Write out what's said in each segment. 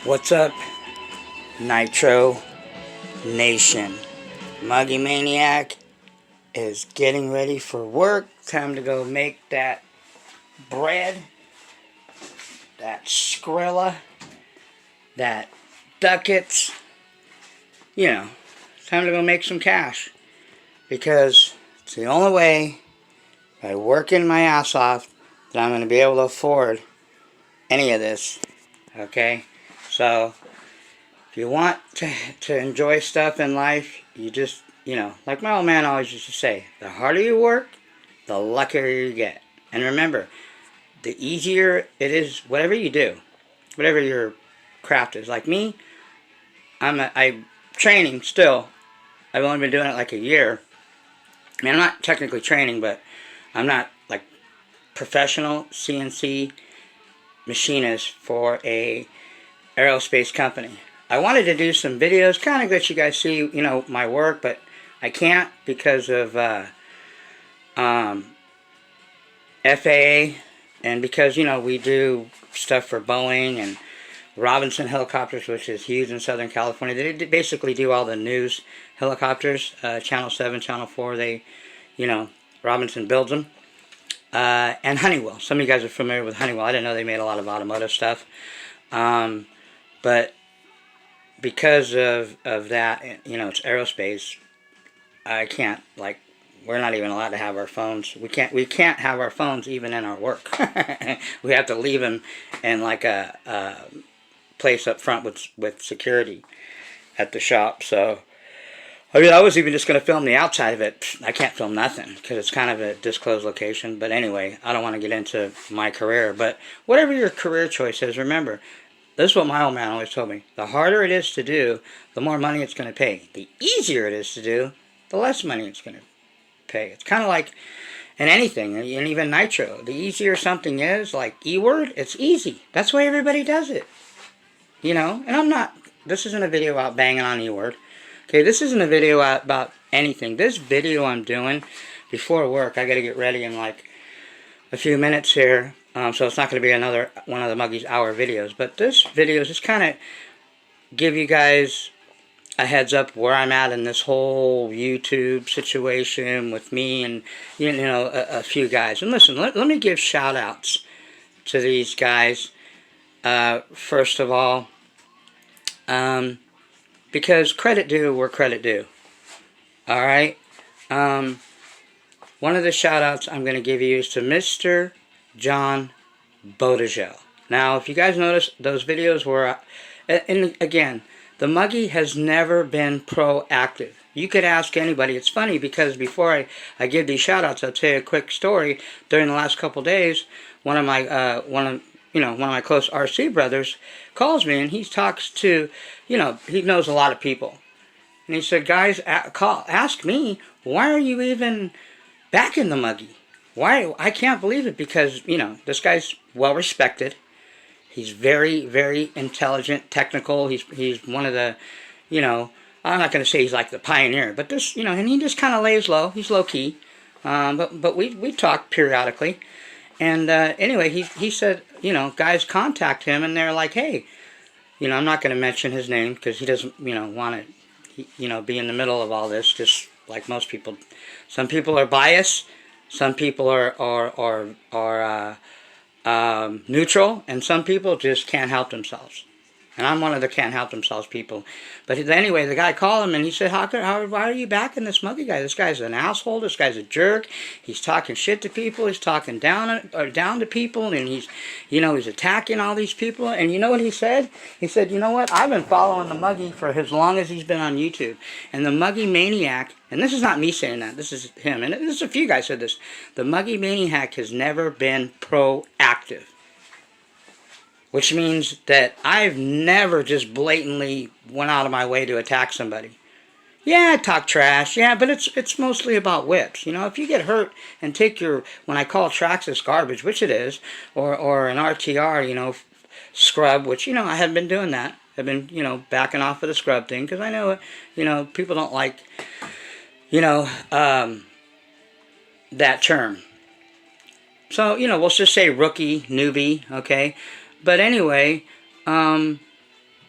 What's up, Nitro Nation? Muggy Maniac is getting ready for work. Time to go make that bread, that Skrilla, that ducats. You know, time to go make some cash. Because it's the only way, by working my ass off, that I'm going to be able to afford any of this. Okay? So, if you want to enjoy stuff in life, you just, like my old man always used to say, the harder you work, the luckier you get. And remember, the easier it is, whatever you do, whatever your craft is. Like me, I'm training still. I've only been doing it like a year. I mean, I'm not technically training, but I'm not like professional CNC machinist for a aerospace company. I wanted to do some videos, kind of let you guys see, my work, but I can't because of FAA, and because, we do stuff for Boeing and Robinson helicopters, which is huge in Southern California. They basically do all the news helicopters, Channel 7, Channel 4, Robinson builds them. And Honeywell. Some of you guys are familiar with Honeywell. I didn't know they made a lot of automotive stuff. But because of that, it's aerospace, I can't, we're not even allowed to have our phones. We can't have our phones even in our work. We have to leave them in like a place up front with security at the shop. So, I was even just going to film the outside of it. I can't film nothing because it's kind of a disclosed location. But anyway, I don't want to get into my career. But whatever your career choice is, remember, this is what my old man always told me. The harder it is to do, the more money it's going to pay. The easier it is to do, the less money it's going to pay. It's kind of like in anything, and even nitro. The easier something is, like E-word, it's easy. That's why everybody does it. And I'm not, this isn't a video about banging on E-word. Okay, this isn't a video about anything. This video I'm doing before work, I got to get ready in like a few minutes here. So it's not going to be another one of the Muggy's hour videos. But this video is just kind of give you guys a heads up where I'm at in this whole YouTube situation with me and, a few guys. And listen, let me give shout outs to these guys. First of all, because credit due where credit due. Alright? One of the shout-outs I'm going to give you is to Mr. John Bodegel. Now, if you guys notice, those videos were... And again, the Muggy has never been proactive. You could ask anybody. It's funny because before I give these shout-outs, I'll tell you a quick story. During the last couple days, one of my close RC brothers calls me and he talks to, he knows a lot of people. And he said, guys, ask me, why are you even back in the Muggy? Why? I can't believe it because, this guy's well respected. He's very, very intelligent, technical. He's one of the, I'm not going to say he's like the pioneer, but this, and he just kind of lays low. He's low key. But we talk periodically. And anyway, he said, guys contact him, and they're like, hey, I'm not going to mention his name because he doesn't, want to, be in the middle of all this, just like most people. Some people are biased, some people are neutral, and some people just can't help themselves. And I'm one of the can't help themselves people. But anyway, the guy called him and he said, why are you backing this Muggy guy? This guy's an asshole. This guy's a jerk. He's talking shit to people. He's talking down to people. And he's attacking all these people. And you know what he said? He said, you know what? I've been following the Muggy for as long as he's been on YouTube. And the Muggy Maniac, and this is not me saying that. This is him. And there's a few guys said this. The Muggy Maniac has never been proactive. Which means that I've never just blatantly went out of my way to attack somebody. Yeah, I talk trash. Yeah, but it's mostly about whips. If you get hurt and take when I call Traxxas garbage, which it is, or an RTR, scrub, which, I haven't been doing that. I've been, backing off of the scrub thing because I know, people don't like, that term. So, we'll just say rookie, newbie, okay? But anyway,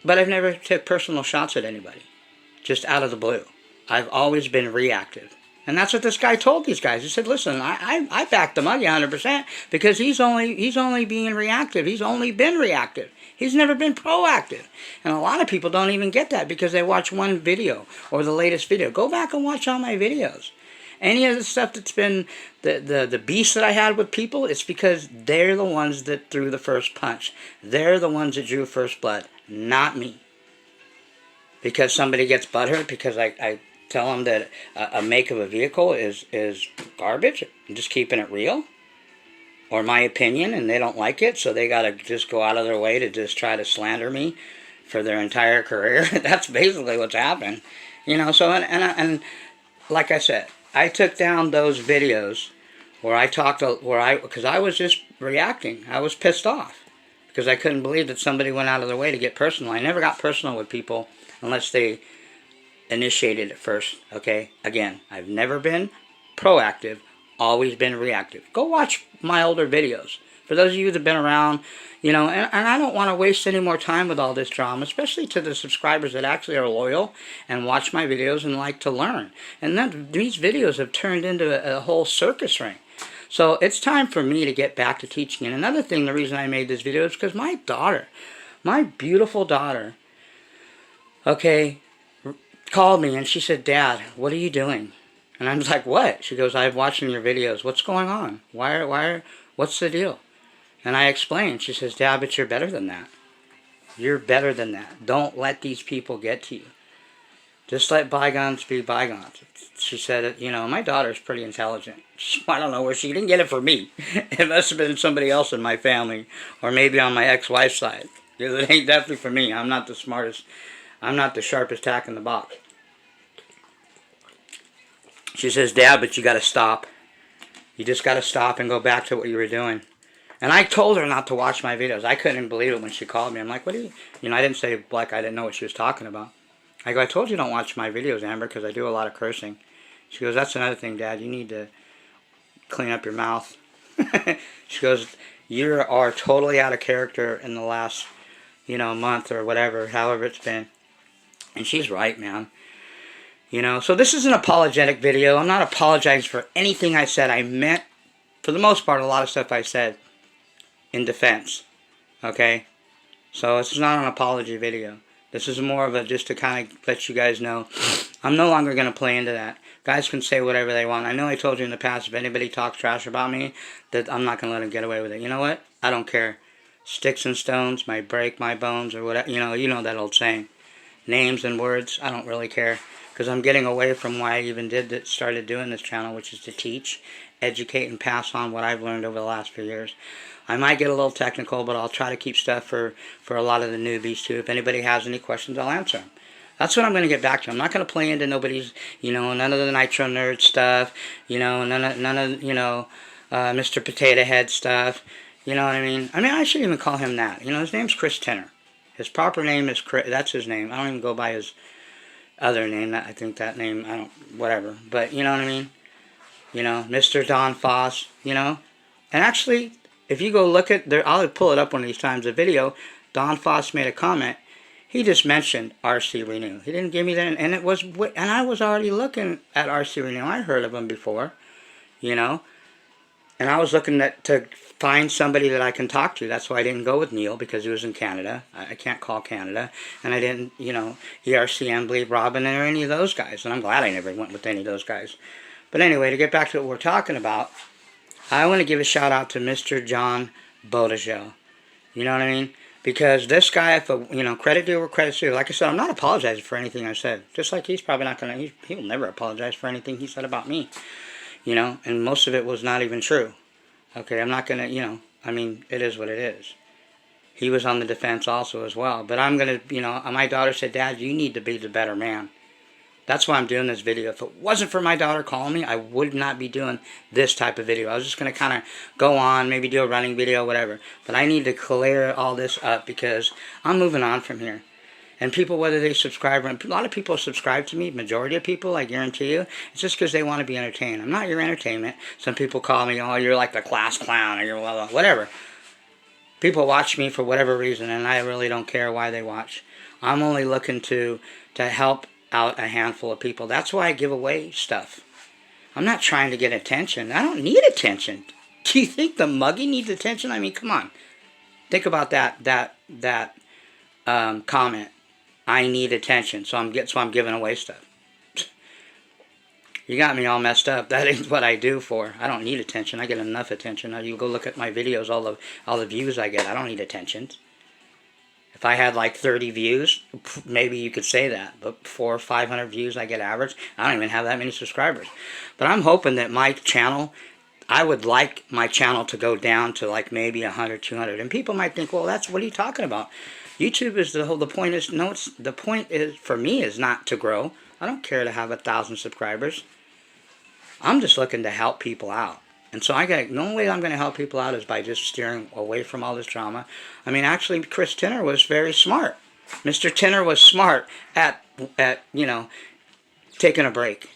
But I've never took personal shots at anybody, just out of the blue. I've always been reactive. And that's what this guy told these guys. He said, listen, I backed the Muggy 100% because he's only being reactive. He's only been reactive. He's never been proactive. And a lot of people don't even get that because they watch one video or the latest video. Go back and watch all my videos. Any of the stuff that's been the beast that I had with people, it's because they're the ones that threw the first punch. They're the ones that drew first blood, not me. Because somebody gets butthurt because I tell them that a make of a vehicle is garbage, I'm just keeping it real, or my opinion, and they don't like it, so they got to just go out of their way to just try to slander me for their entire career. That's basically what's happened, you know. So and like I said, I took down those videos where I talked, because I was just reacting. I was pissed off because I couldn't believe that somebody went out of their way to get personal. I never got personal with people unless they initiated it first, okay? Again, I've never been proactive, always been reactive. Go watch my older videos. For those of you that have been around, you know, and I don't want to waste any more time with all this drama, especially to the subscribers that actually are loyal and watch my videos and like to learn. And then these videos have turned into a whole circus ring. So it's time for me to get back to teaching. And another thing, the reason I made this video is because my daughter, my beautiful daughter, okay, called me and she said, Dad, what are you doing? And I was like, what? She goes, I'm watching your videos. What's going on? What's the deal? And I explained. She says, Dad, but you're better than that. You're better than that. Don't let these people get to you. Just let bygones be bygones. She said, you know, my daughter's pretty intelligent. I don't know where she didn't get it from me. It must have been somebody else in my family, or maybe on my ex-wife's side. Because it ain't definitely for me. I'm not the smartest. I'm not the sharpest tack in the box. She says, Dad, but you got to stop. You just got to stop and go back to what you were doing. And I told her not to watch my videos. I couldn't believe it when she called me. I'm like, what do you... You know, I didn't say like I didn't know what she was talking about. I go, I told you don't watch my videos, Amber, because I do a lot of cursing. She goes, that's another thing, Dad. You need to clean up your mouth. She goes, you are totally out of character in the last, you know, month or whatever, however it's been. And she's right, man. You know, so this is an apologetic video. I'm not apologizing for anything I said. I meant, for the most part, a lot of stuff I said in defense. Okay? So this is not an apology video. This is more of a just to kind of let you guys know I'm no longer going to play into that. Guys can say whatever they want. I know I told you in the past, if anybody talks trash about me, that I'm not going to let them get away with it. You know what? I don't care. Sticks and stones might break my bones or whatever. You know that old saying. Names and words, I don't really care. Because I'm getting away from why I even started doing this channel, which is to teach, educate, and pass on what I've learned over the last few years. I might get a little technical, but I'll try to keep stuff for a lot of the newbies too. If anybody has any questions, I'll answer them. That's what I'm going to get back to. I'm not going to play into nobody's, you know, none of the Nitro Nerd stuff, you know, none of you know, Mr. Potato Head stuff. You know what I mean? I should even call him that. You know, his name's Chris Tenner. His proper name is Chris. That's his name. I don't even go by his other name. I think that name, I don't, whatever. But, you know what I mean? You know, Mr. Don Foss, you know? And actually, if you go look at, I'll pull it up one of these times, a video, Don Foss made a comment. He just mentioned RC Renew. He didn't give me that, and I was already looking at RC Renew. I heard of him before, you know? And I was looking to find somebody that I can talk to. That's why I didn't go with Neil, because he was in Canada. I can't call Canada. And I didn't, you know, ERCM, believe Robin, or any of those guys. And I'm glad I never went with any of those guys. But anyway, to get back to what we're talking about, I want to give a shout out to Mr. John Bodegel. You know what I mean? Because this guy, you know, credit due where credit's due. Like I said, I'm not apologizing for anything I said. Just like he's probably not going to, he will never apologize for anything he said about me. You know, and most of it was not even true. Okay, I'm not going to, you know, I mean, it is what it is. He was on the defense also as well. But I'm going to, you know, my daughter said, Dad, you need to be the better man. That's why I'm doing this video. If it wasn't for my daughter calling me, I would not be doing this type of video. I was just going to kind of go on, maybe do a running video, whatever. But I need to clear all this up because I'm moving on from here. And people, whether they subscribe, or a lot of people subscribe to me, majority of people, I guarantee you, it's just because they want to be entertained. I'm not your entertainment. Some people call me, oh, you're like the class clown, or you're whatever. People watch me for whatever reason, and I really don't care why they watch. I'm only looking to help out a handful of people. That's why I give away stuff. I'm not trying to get attention. I don't need attention. Do you think the muggy needs attention? I mean, come on. Think about that comment. I need attention, so I'm giving away stuff. You got me all messed up. That ain't what I do for. I don't need attention. I get enough attention. Now you go look at my videos, all the views I get. I don't need attention. If I had like 30 views, maybe you could say that. But 400 or 500 views I get average. I don't even have that many subscribers. But I'm hoping that my channel, I would like my channel to go down to like maybe 100, 200. And people might think, well, what are you talking about? YouTube is the point is, no, the point is, for me, is not to grow. I don't care to have 1,000 subscribers. I'm just looking to help people out. And so the only way I'm going to help people out is by just steering away from all this drama. I mean, actually, Chris Tinner was very smart. Mr. Tinner was smart at taking a break.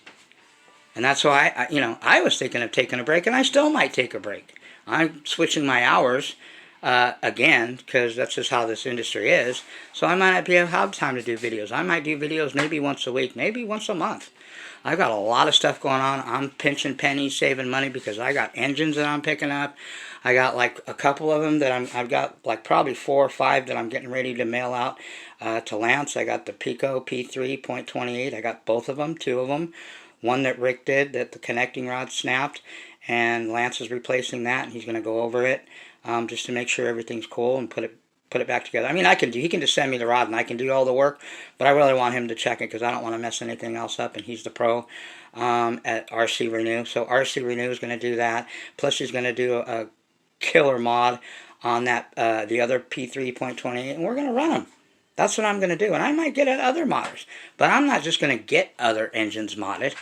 And that's why, I was thinking of taking a break, and I still might take a break. I'm switching my hours again, because that's just how this industry is. So I might not have time to do videos. I might do videos maybe once a week, maybe once a month. I've got a lot of stuff going on. I'm pinching pennies, saving money, because I got engines that I'm picking up. I got like a couple of them that I've got like probably 4 or 5 that I'm getting ready to mail out to Lance. I got the Pico P3.28. I got both of them, 2 of them. One that Rick did, that the connecting rod snapped, and Lance is replacing that, and he's going to go over it just to make sure everything's cool and put it back together. I mean, he can just send me the rod and I can do all the work, but I really want him to check it because I don't want to mess anything else up, and he's the pro at RC Renew. So RC Renew is going to do that. Plus he's going to do a killer mod on that the other P3.28, and we're going to run them. That's what I'm going to do, and I might get at other modders, but I'm not just going to get other engines modded.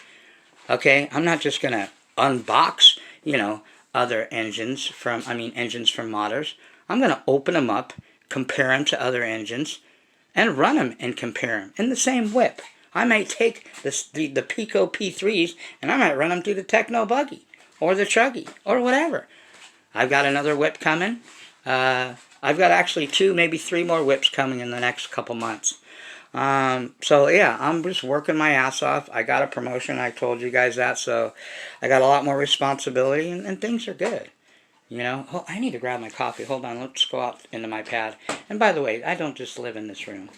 Okay, I'm not just going to unbox, other engines engines from modders. I'm going to open them up, compare them to other engines, and run them and compare them in the same whip. I might take the Pico P3s and I might run them through the Techno Buggy or the Chuggy or whatever. I've got another whip coming. I've got actually 2, maybe 3 more whips coming in the next couple months. So yeah, I'm just working my ass off. I got a promotion, I told you guys that, so I got a lot more responsibility, and things are good. Oh, I need to grab my coffee. Hold on, let's go out into my pad. And by the way, I don't just live in this room,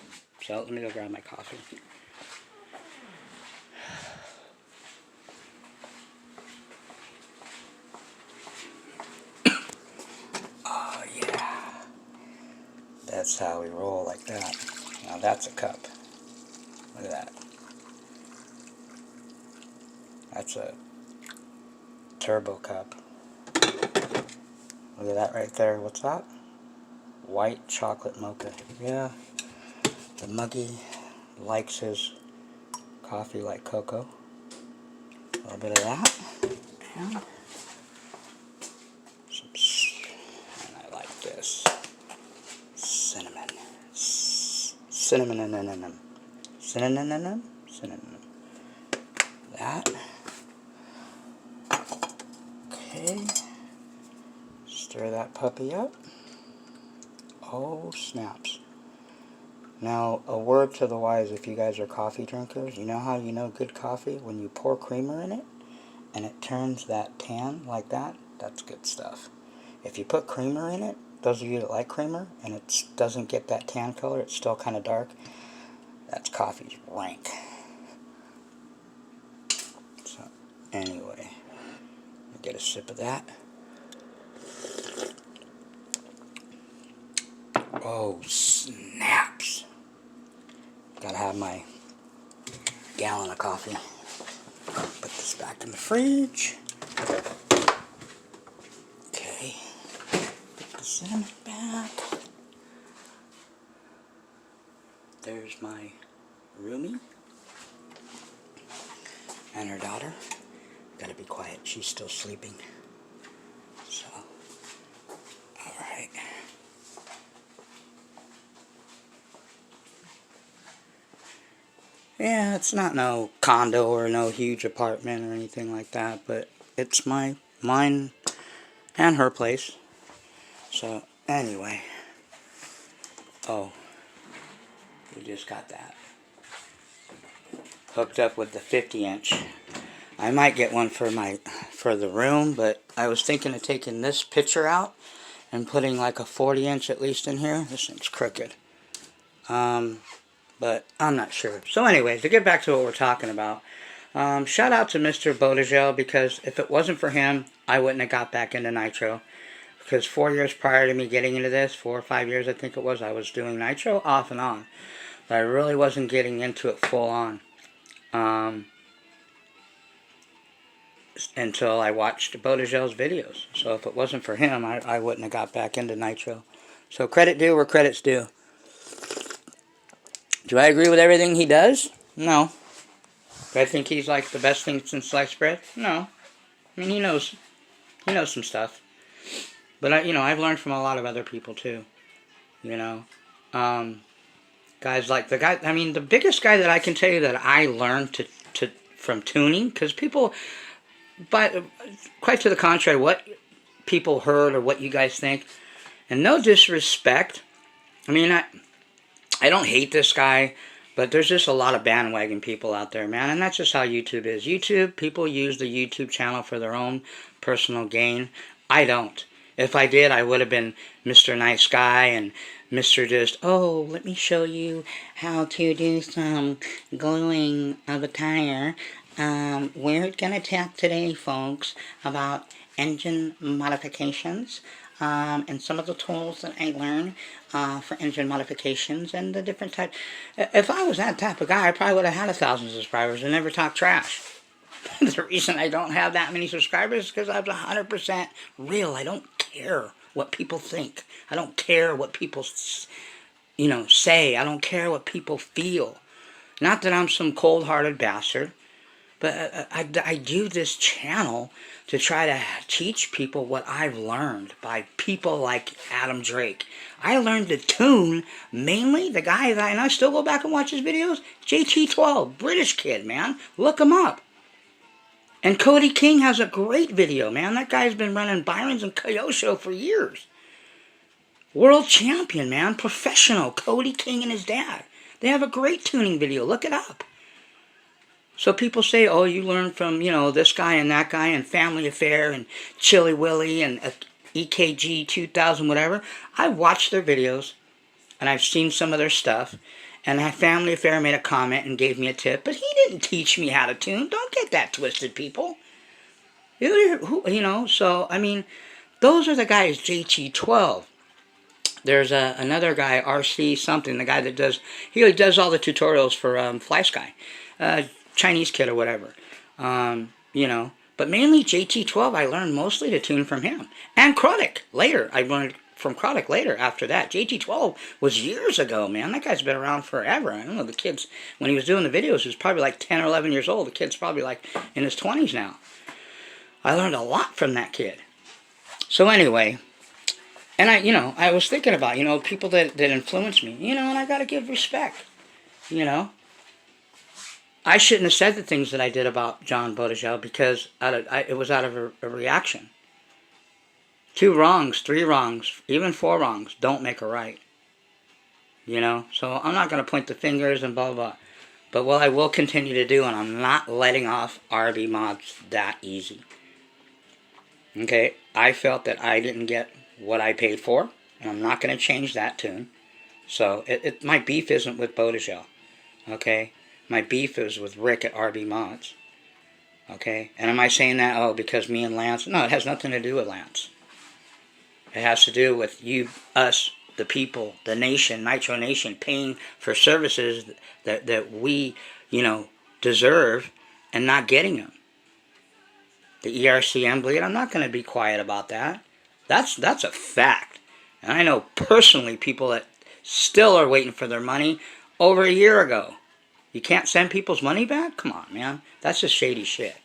so let me go grab my coffee. Oh yeah, that's how we roll, like that. Now that's a cup. Look at that. That's a turbo cup. Look at that right there. What's that? White chocolate mocha. Yeah. The muggy likes his coffee like cocoa. A little bit of that. And I like this. Cinnamon. Cinnamon. That. Okay. Stir that puppy up. Oh, snaps. Now, a word to the wise, if you guys are coffee drinkers, you know how you know good coffee? When you pour creamer in it, and it turns that tan like that, that's good stuff. If you put creamer in it, those of you that like creamer, and it doesn't get that tan color, it's still kind of dark, that's coffee's rank. So, anyway, get a sip of that. Oh, snaps. Gotta have my gallon of coffee. Put this back in the fridge. Okay. Put the cinnamon back. There's my roomie and her daughter. Gotta be quiet. She's still sleeping. So, alright. Yeah, it's not no condo or no huge apartment or anything like that, but it's mine and her place. So, Anyway. Oh. We just got that. Hooked up with the 50-inch. I might get one for the room, but I was thinking of taking this picture out and putting like a 40-inch at least in here. This thing's crooked. But I'm not sure. So anyway, to get back to what we're talking about, shout out to Mr. Bodegel, because if it wasn't for him, I wouldn't have got back into nitro. Because 4 years prior to me getting into this, 4 or 5 years I think it was, I was doing nitro off and on. But I really wasn't getting into it full on. Until I watched Bodegel's videos. So if it wasn't for him, I wouldn't have got back into nitro. So credit due where credit's due. Do I agree with everything he does? No. Do I think he's like the best thing since sliced bread? No. I mean, he knows some stuff. But I've learned from a lot of other people too. Guys like the biggest guy that I can tell you that I learned from tuning, because people, but quite to the contrary, what people heard or what you guys think, and no disrespect, I mean, I don't hate this guy, but there's just a lot of bandwagon people out there, man, and that's just how YouTube is. YouTube, people use the YouTube channel for their own personal gain. I don't. If I did, I would have been Mr. Nice Guy and Mr. Just, oh, let me show you how to do some gluing of a tire. We're going to talk today, folks, about engine modifications and some of the tools that I learned for engine modifications and the different types. If I was that type of guy, I probably would have had 1,000 subscribers and never talked trash. The reason I don't have that many subscribers is because I'm 100% real. I don't care what people think. I don't care what people, say. I don't care what people feel. Not that I'm some cold-hearted bastard, but I do this channel to try to teach people what I've learned by people like Adam Drake. I learned to tune, mainly, the guy that and I still go back and watch his videos, JT12, British kid, man. Look him up. And Cody King has a great video, man. That guy's been running Byron's and Kyosho for years. World champion, man. Professional. Cody King and his dad. They have a great tuning video. Look it up. So people say, oh, you learned from, this guy and that guy and Family Affair and Chili Willy and EKG 2000, whatever. I've watched their videos and I've seen some of their stuff. And Family Affair made a comment and gave me a tip, but he didn't teach me how to tune. Don't get that twisted, people. So, I mean, those are the guys, JT12. There's another guy, RC something, the guy that does all the tutorials for FlySky, Chinese kid or whatever, But mainly JT12, I learned mostly to tune from him. And Chronic, later, I learned from Chronic later after that. JT12 was years ago, man. That guy's been around forever. I don't know, the kid's, when he was doing the videos, he was probably like 10 or 11 years old. The kid's probably like in his 20s now. I learned a lot from that kid. So anyway, and I was thinking about, people that influence me, and I gotta give respect, I shouldn't have said the things that I did about John Bodegel because it was out of a reaction. 2 wrongs, 3 wrongs, even 4 wrongs don't make a right. So I'm not going to point the fingers and blah, blah, blah. But what I will continue to do, and I'm not letting off RB mods that easy. Okay, I felt that I didn't get what I paid for, and I'm not going to change that tune. So my beef isn't with Bodegel. Okay, my beef is with Rick at RB Mods. Okay, and am I saying that, because me and Lance? No, it has nothing to do with Lance. It has to do with you, us, the people, the nation, Nitro Nation, paying for services that we, deserve and not getting them. The ERCM bleed, I'm not going to be quiet about that. That's a fact. And I know personally people that still are waiting for their money over a year ago. You can't send people's money back? Come on, man. That's just shady shit.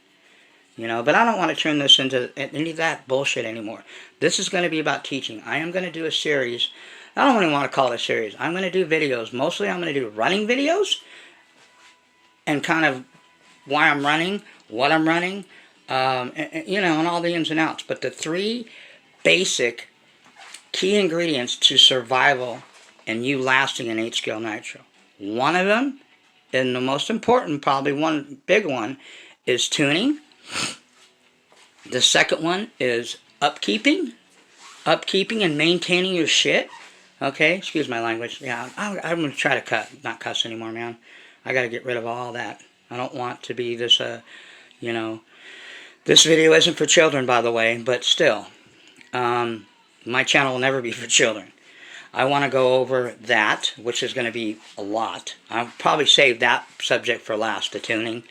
But I don't want to turn this into any of that bullshit anymore. This is going to be about teaching. I am going to do a series. I don't even want to call it a series. I'm going to do videos. Mostly I'm going to do running videos and kind of why I'm running, what I'm running, and all the ins and outs. But the 3 basic key ingredients to survival and you lasting in 8-scale nitro. One of them, and the most important, probably one big one, is tuning. The second one is upkeeping and maintaining your shit. Okay, excuse my language. Yeah, I'm going to try to not cuss anymore, man. I got to get rid of all that. I don't want to be this, you know, this video isn't for children, by the way, but still, my channel will never be for children. I want to go over that, which is going to be a lot. I'll probably save that subject for last, the tuning.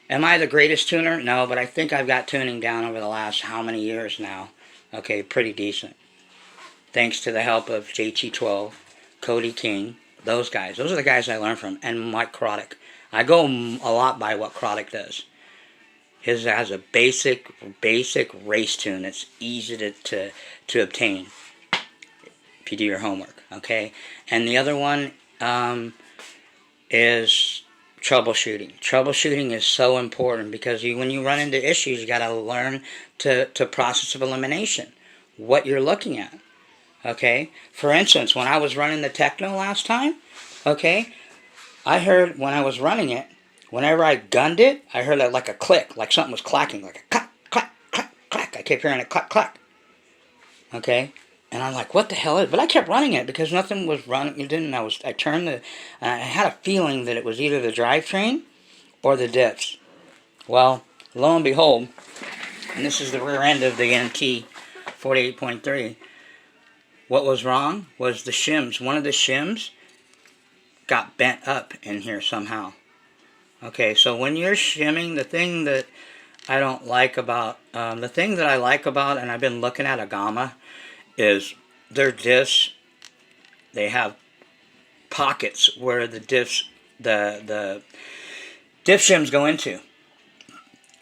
Am I the greatest tuner? No, but I think I've got tuning down over the last how many years now. Okay, pretty decent. Thanks to the help of JT12, Cody King, those guys. Those are the guys I learned from, and Mike Krotic. I go a lot by what Krotic does. His has a basic race tune that's easy to obtain if you do your homework, okay? And the other one is troubleshooting. Troubleshooting is so important because when you run into issues, you got to learn to process of elimination, what you're looking at, okay? For instance, when I was running the Techno last time, okay, I heard when I was running it, whenever I gunned it, I heard like a click, like something was clacking, like a clack, clack, clack, clack. I kept hearing a clack, clack. Okay? And I'm like, what the hell is it? But I kept running it because nothing was running. It didn't. I turned I had a feeling that it was either the drivetrain or the diffs. Well, lo and behold, and this is the rear end of the NT 48.3. What was wrong was the shims. One of the shims got bent up in here somehow. Okay, so when you're shimming, the thing that I don't like about, the thing that I like about, and I've been looking at a Gamma, is their diffs, they have pockets where the diffs, the diff shims go into.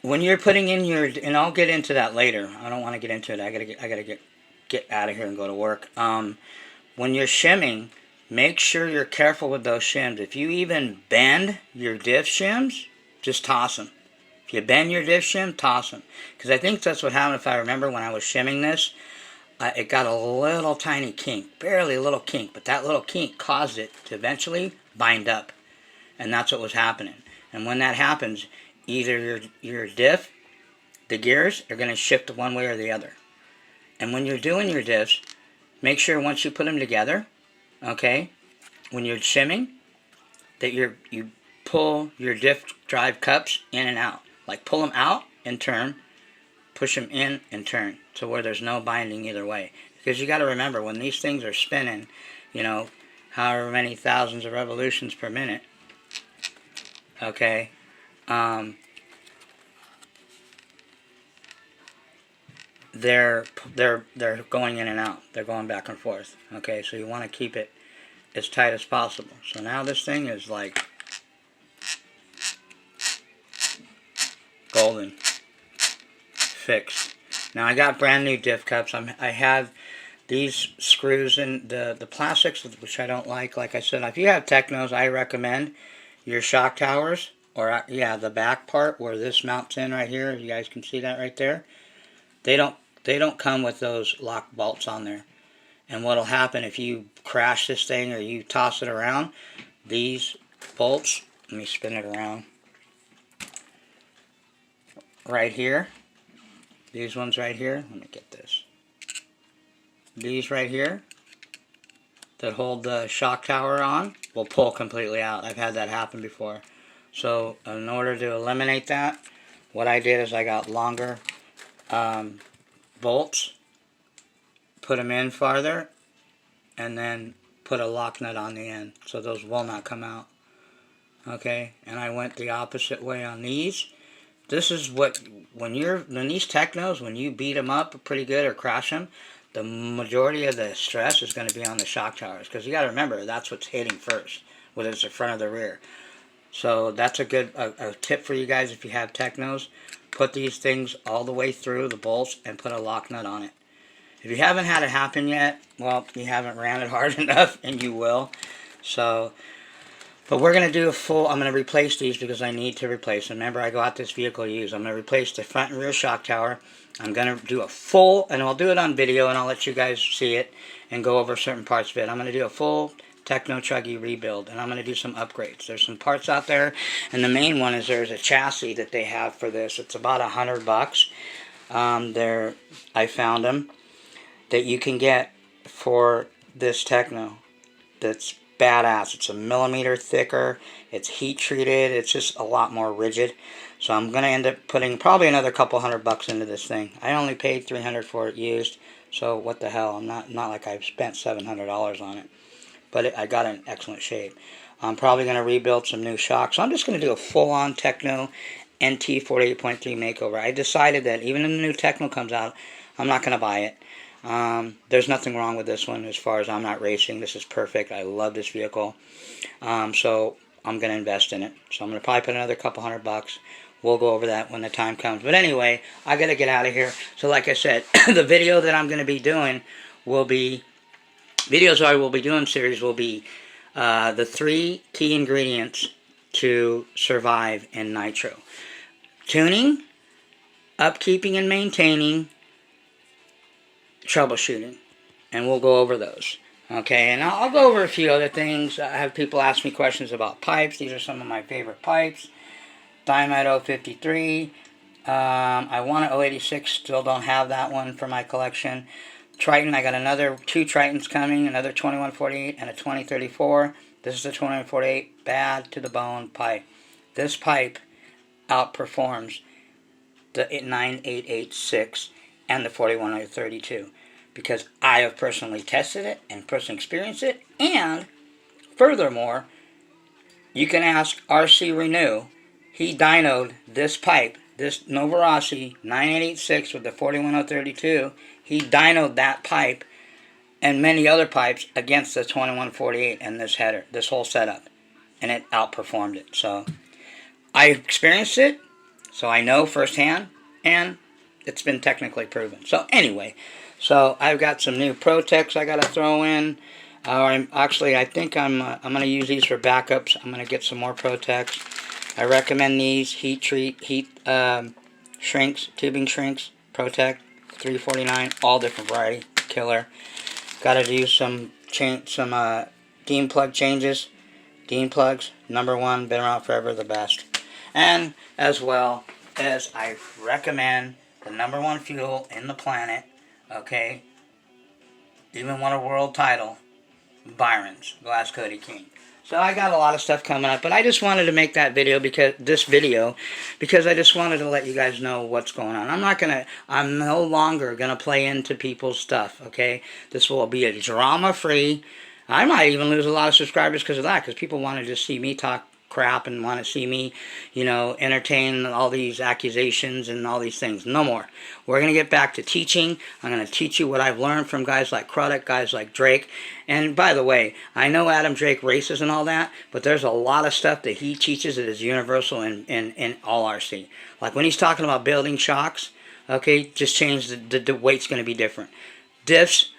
When you're putting in your, and I'll get into that later. I don't want to get into it. I gotta get out of here and go to work. When you're shimming, make sure you're careful with those shims. If you even bend your diff shims, just toss them. If you bend your diff shim, toss them. Because I think that's what happened, if I remember, when I was shimming this. It got a little tiny kink, barely a little kink, but that little kink caused it to eventually bind up. And that's what was happening. And when that happens, either your diff, the gears, are going to shift one way or the other. And when you're doing your diffs, make sure once you put them together, okay, when you're shimming, that you pull your diff drive cups in and out. Like pull them out and turn, push them in and turn, to where there's no binding either way. Because you got to remember, when these things are spinning, you know, however many thousands of revolutions per minute, okay, they're going in and out. They're going back and forth. Okay, so you want to keep it as tight as possible. So now this thing is like golden, fixed. Now I got brand new diff cups. I have these screws in the plastics, which I don't like. Like I said, if you have Technos, I recommend your shock towers, or yeah, the back part where this mounts in right here. You guys can see that right there. They don't come with those lock bolts on there. And what'll happen if you crash this thing or you toss it around, these bolts, let me spin it around, right here, these ones right here, let me get this, these right here that hold the shock tower on will pull completely out. I've had that happen before. So in order to eliminate that, what I did is I got longer bolts, put them in farther, and then put a lock nut on the end, so those will not come out. Okay, and I went the opposite way on these. This is what, when these Technos, when you beat them up pretty good or crash them, the majority of the stress is going to be on the shock towers, because you got to remember, that's what's hitting first, whether it's the front or the rear. So that's a good a tip for you guys if you have Technos. Put these things all the way through the bolts and put a lock nut on it. If you haven't had it happen yet, well, you haven't ran it hard enough, and you will. So But we're going to do a full, I'm going to replace these because I need to replace them. Remember, I got this vehicle used. I'm going to replace the front and rear shock tower. I'm going to do a full, and I'll do it on video, and I'll let you guys see it and go over certain parts of it. I'm going to do a full Techno Chuggy rebuild, and I'm going to do some upgrades. There's some parts out there, and the main one is there's a chassis that they have for this. It's about $100. I found them that you can get for this Techno. That's badass. It's a millimeter thicker. It's heat treated. It's just a lot more rigid. So I'm going to end up putting probably another couple $100 into this thing. I only paid $300 for it used. So what the hell? I'm not like I've spent $700 on it. But I got it in excellent shape. I'm probably going to rebuild some new shocks. So I'm just going to do a full-on Techno NT 48.3 makeover. I decided that even if the new Techno comes out, I'm not going to buy it. There's nothing wrong with this one as far as I'm not racing. This is perfect. I love this vehicle. So I'm going to invest in it. So I'm going to probably put another couple $100. We'll go over that when the time comes. But anyway, I got to get out of here. So like I said, the video that I'm going to be doing will be, videos I will be doing series will be the 3 key ingredients to survive in nitro. Tuning, upkeeping and maintaining, troubleshooting, and we'll go over those. Okay, and I'll go over a few other things. I have people ask me questions about pipes. These are some of my favorite pipes. Diamond 053. I want an 086. Still don't have that one for my collection. Triton. I got another 2 Tritons coming. Another 2148 and a 2034. This is the 2148. Bad to the bone pipe. This pipe outperforms the 9886 and the 4132 because I have personally tested it and personally experienced it. And furthermore, you can ask RC Renew. He dynoed this pipe, this Novarossi 9886 with the 41032. He dynoed that pipe and many other pipes against the 2148 and this header, this whole setup, and it outperformed it. So I experienced it, so I know firsthand, and it's been technically proven. So anyway, so I've got some new Protex I got to throw in. Actually, I think I'm going to use these for backups. I'm going to get some more Protex. I recommend these heat shrinks, tubing shrinks, Protect 349, all different variety, killer. Got to do some Dean plug changes. Dean plugs, #1, been around forever, the best. And as well as I recommend the #1 fuel in the planet, okay, even won a world title, Byron's Glass Cody King. So I got a lot of stuff coming up, but I just wanted to make that video because I just wanted to let you guys know what's going on. I'm no longer gonna play into people's stuff, okay? This will be a drama-free. I might even lose a lot of subscribers because of that, because people want to just see me talk crap and want to see me, entertain all these accusations and all these things. No more. We're going to get back to teaching. I'm going to teach you what I've learned from guys like Crudup, guys like Drake. And by the way, I know Adam Drake races and all that, but there's a lot of stuff that he teaches that is universal in all RC. Like when he's talking about building shocks, okay, just change the weight's going to be different. Diffs,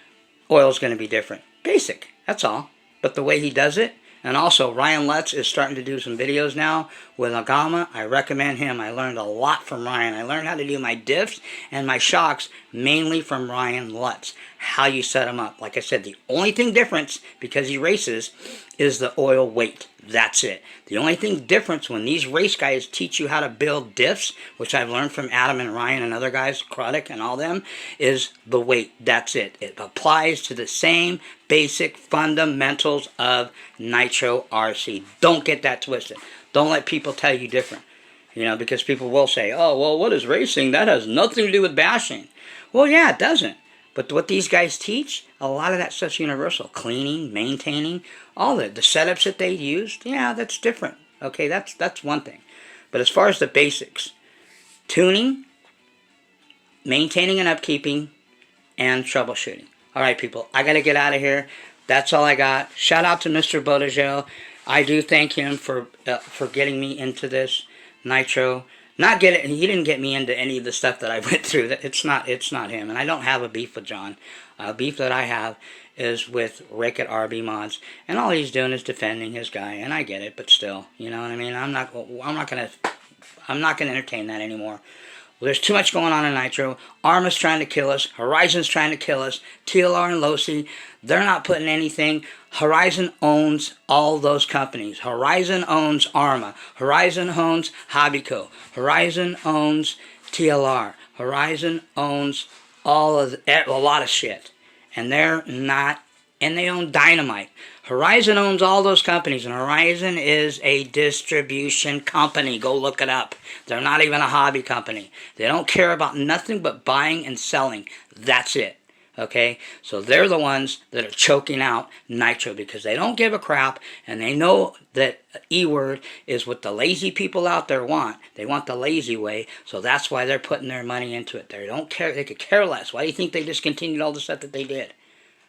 oil's going to be different. Basic, that's all. But the way he does it, and also, Ryan Lutz is starting to do some videos now with Agama. I recommend him. I learned a lot from Ryan. I learned how to do my diffs and my shocks mainly from Ryan Lutz. How you set them up. Like I said, the only thing difference, because he races, is the oil weight. That's it. The only thing difference when these race guys teach you how to build diffs, which I've learned from Adam and Ryan and other guys, Crudup and all them, is the weight. That's it. It applies to the same basic fundamentals of nitro RC. Don't get that twisted. Don't let people tell you different. Because people will say, oh, well, what is racing? That has nothing to do with bashing. Well, yeah, it doesn't. But what these guys teach, a lot of that stuff's universal. Cleaning, maintaining, all the setups that they used, yeah, that's different. Okay, that's one thing. But as far as the basics, tuning, maintaining and upkeeping, and troubleshooting. All right, people, I got to get out of here. That's all I got. Shout out to Mr. Bodegel. I do thank him for getting me into this nitro. He didn't get me into any of the stuff that I went through. It's not him, and I don't have a beef with John. Beef that I have is with Rick at RB Mods, and all he's doing is defending his guy, and I get it, but still, you know what I mean? I'm not gonna entertain that anymore. Well, there's too much going on in Nitro. Arma's trying to kill us. Horizon's trying to kill us. TLR and Losi, they're not putting anything. Horizon owns all those companies. Horizon owns Arma. Horizon owns Hobbyco. Horizon owns TLR. Horizon owns a lot of shit. And they're not, and they own Dynamite. Horizon owns all those companies, and Horizon is a distribution company. Go look it up. They're not even a hobby company. They don't care about nothing but buying and selling. That's it. Okay? So they're the ones that are choking out Nitro because they don't give a crap, and they know that E-word is what the lazy people out there want. They want the lazy way, so that's why they're putting their money into it. They don't care. They could care less. Why do you think they discontinued all the stuff that they did?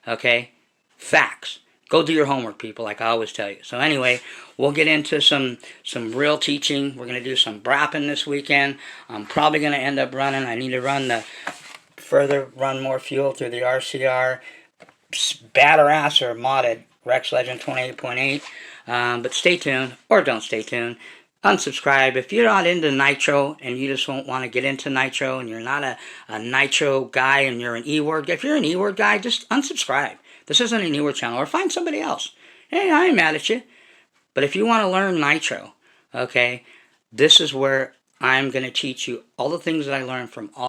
Okay? Facts. Go do your homework, people, like I always tell you. So anyway, we'll get into some real teaching. We're going to do some brapping this weekend. I'm probably going to end up running. I need to run more fuel through the RCR batter ass or modded Rex Legend 28.8. But stay tuned, or don't stay tuned. Unsubscribe. If you're not into Nitro and you just won't want to get into Nitro and you're not a Nitro guy and you're an E-word, if you're an E-word guy, just unsubscribe. This isn't an E-word channel, or find somebody else. Hey, I ain't mad at you. But if you want to learn Nitro, okay, this is where I'm going to teach you all the things that I learned from all